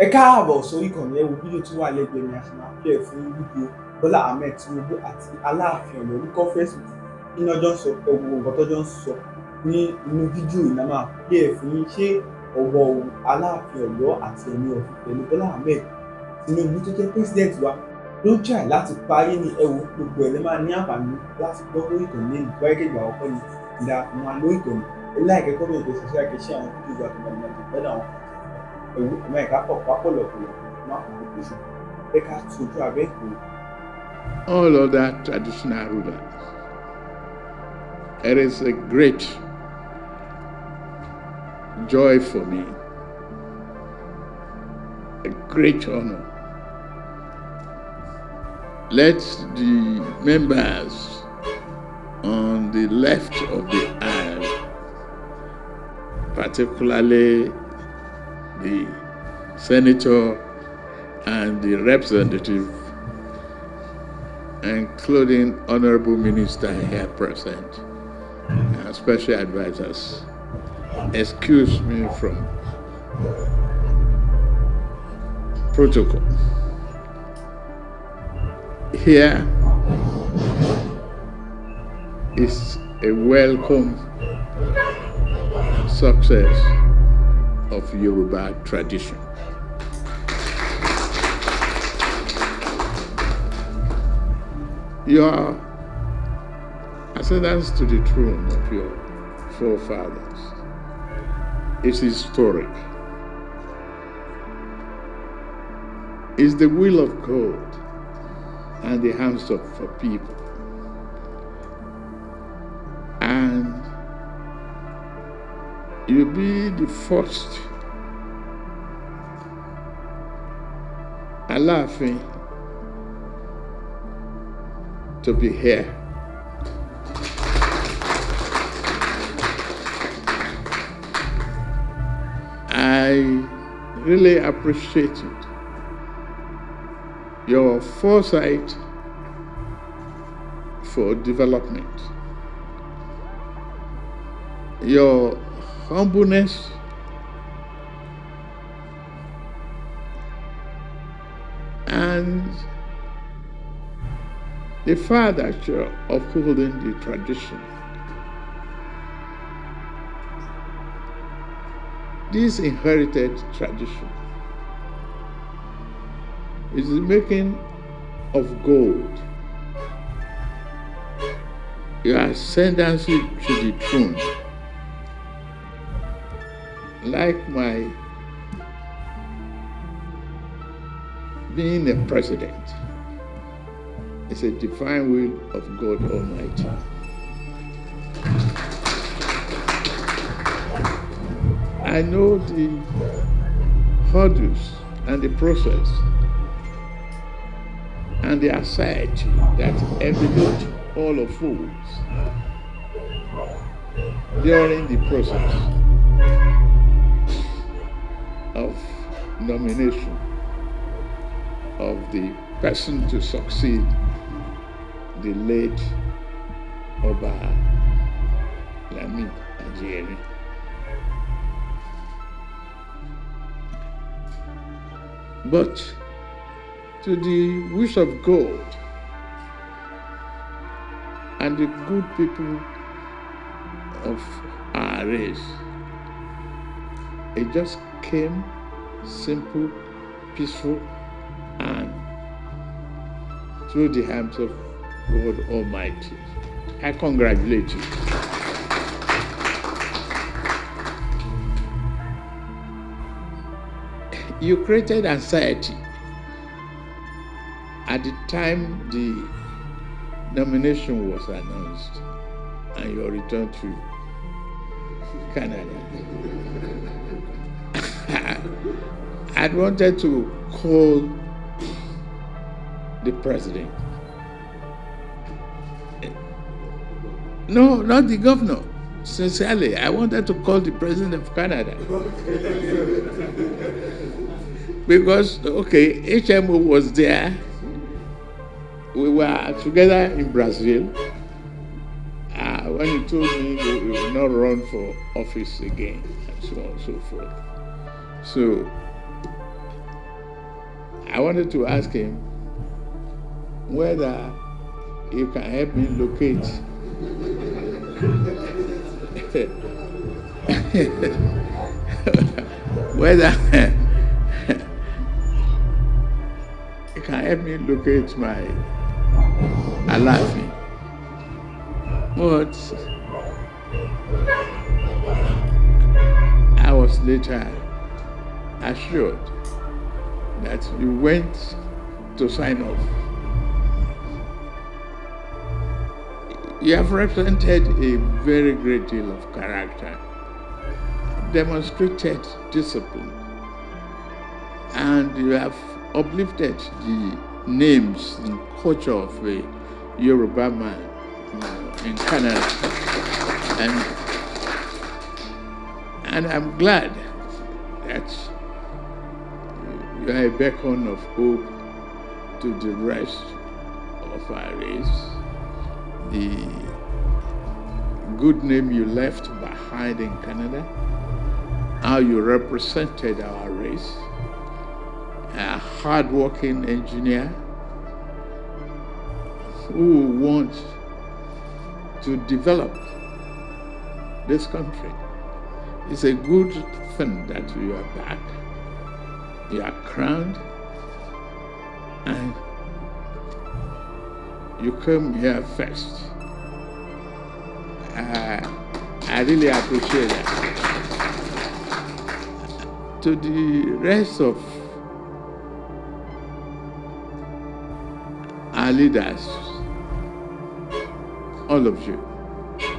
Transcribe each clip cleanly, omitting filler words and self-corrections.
Ẹ káàbọ̀ sórí ìkànnì ẹ wo fídíò tó wà lẹ́gbẹ̀ẹ́ mi àti máa play fún fídíò Bola Ahmed Tinubu àti Alaafin Oyo ní conference kí ni ọjọ́ ń sọ ẹ wo nǹkan tọ́jọ́ ń sọ ní inú fídíò yìí la máa play fún yín. Ṣé ọ̀wọ̀ Alaafin Oyo àti Ooni of Ife ní Bola Ahmed Tinubu tó jẹ́ president wa ló ń jà láti parí ní ẹ wo gbogbo ẹ̀ lẹ́ máa ní àǹfààní láti gbọ́ lórí ìkànnì lẹ́yìn tó wáyé ìgbà àkọ́kọ́ ni ìdarapọ̀ máa lórí ìkànnì ẹ láìkẹ́ kọ́mẹ̀ntì ṣẹṣẹ́ àkẹ́ṣẹ́ àwọn fídíò àtúntò àti ìpẹ́lẹ̀ àwọn all other traditional rulers. It is a great joy for me, a great honor. Let the members on the left of the aisle, particularly the senator and the representative, including honorable minister here present, and special advisors, excuse me from protocol. Here is a welcome success of Yoruba tradition. Your ascendance to the throne of your forefathers is historic. It's the will of God and the hands of the people. And you'll be the first Alaafin to be here. I really appreciate it. Your foresight for development, your humbleness, and the fact that you're upholding the tradition. This inherited tradition is the making of gold. Your ascendancy to the throne, like my being a president, is a divine will of God Almighty. I know the hurdles and the process and the anxiety that enveloped all of us during the process of nomination of the person to succeed the late Oba Lami Ajeri. But to the wish of God and the good people of our race, it just came simple, peaceful, and through the hands of God Almighty. I congratulate you. You created anxiety at the time the nomination was announced and your return to Canada. I wanted to call the president. No, not the governor. Sincerely, I wanted to call the president of Canada. Because, okay, HMO was there. We were together in Brazil. When he told me he will not run for office again, and so on and so forth. So I wanted to ask him whether he can help me locate whether he can help me locate my Alaafin. But I was later assured that you went to sign off. You have represented a very great deal of character, demonstrated discipline, and you have uplifted the names and culture of a Yoruba man in Canada. And I'm glad that you are a beacon of hope to the rest of our race. The good name you left behind in Canada, how you represented our race, a hardworking engineer who wants to develop this country. It's a good thing that you are back, you are crowned, and you came here first. I really appreciate that. To the rest of our leaders, all of you,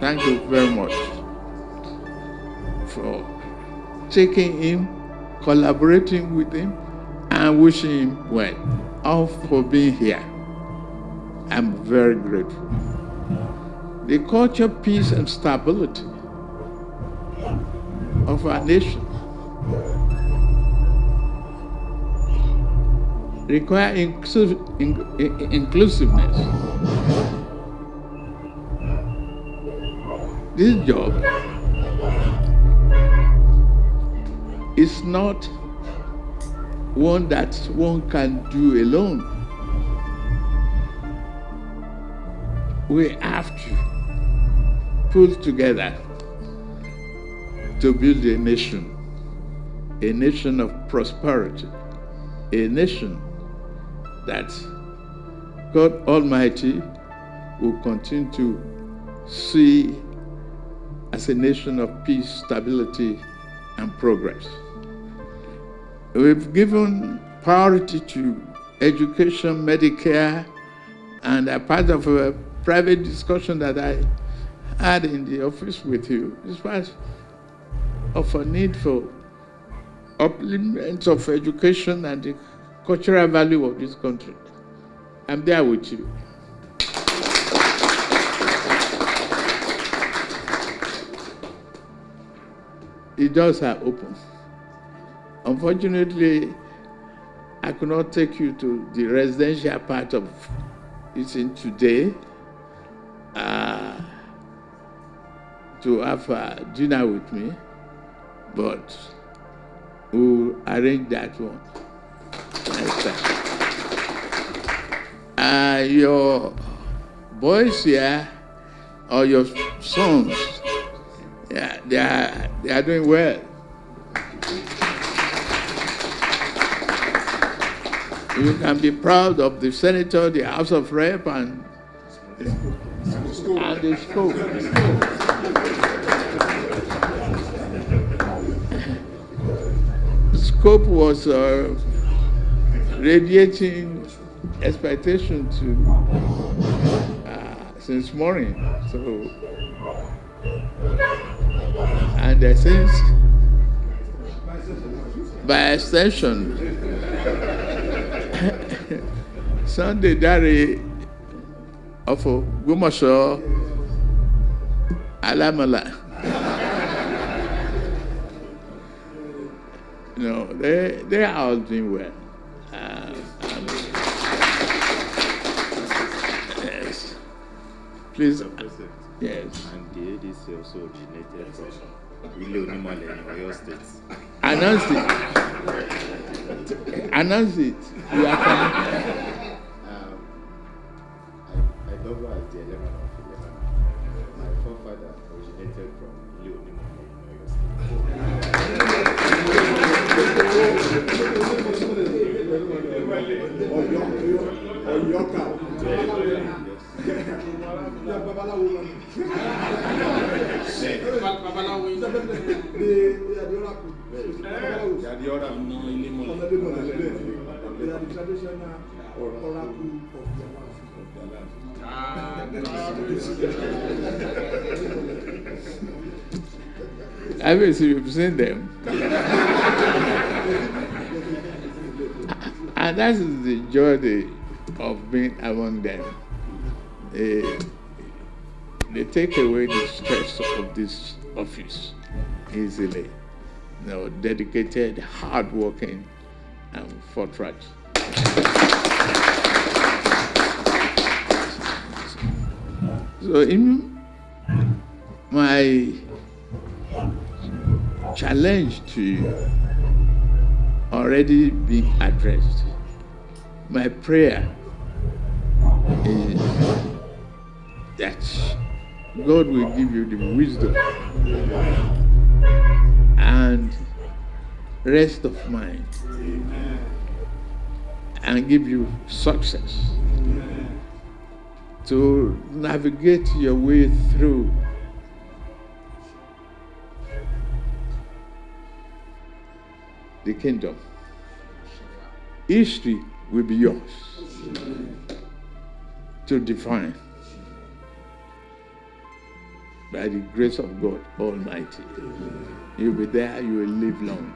thank you very much for taking him, collaborating with him, and wishing him well. All for being here. I'm very grateful. The culture, peace, and stability of our nation require inclusiveness. This job is not one that one can do alone. We have to pull together to build a nation of prosperity, a nation that God Almighty will continue to see as a nation of peace, stability, and progress. We've given priority to education, Medicare, and a part of a private discussion that I had in the office with you is part of a need for upliftment of education and the cultural value of this country. I'm there with you. The doors are open. Unfortunately, I could not take you to the residential part of it in today to have dinner with me, but we'll arrange that one next time. Your boys here, or your sons, yeah, they are doing well. You can be proud of the senator, the House of Rep, and the scope. Scope was radiating expectation to since morning. So, and since by extension, Sunday Dari of Gumasho Alamala. They are all doing well. Yes. Please. Yes. And the ADC also originated from Ile Onimole in Oyo State. Announce it. You are fine. I double as the Eleven of Oyo. My forefather originated from Ooni Obviously, you've seen them. And that is the joy of being among them. They take away the stress of this office easily. Dedicated, hardworking, and forthright. So, in my challenge to you already being addressed, my prayer is that God will give you the wisdom and rest of mind and give you success to navigate your way through the kingdom. History will be yours to define by the grace of God Almighty. You'll be there, you will live long.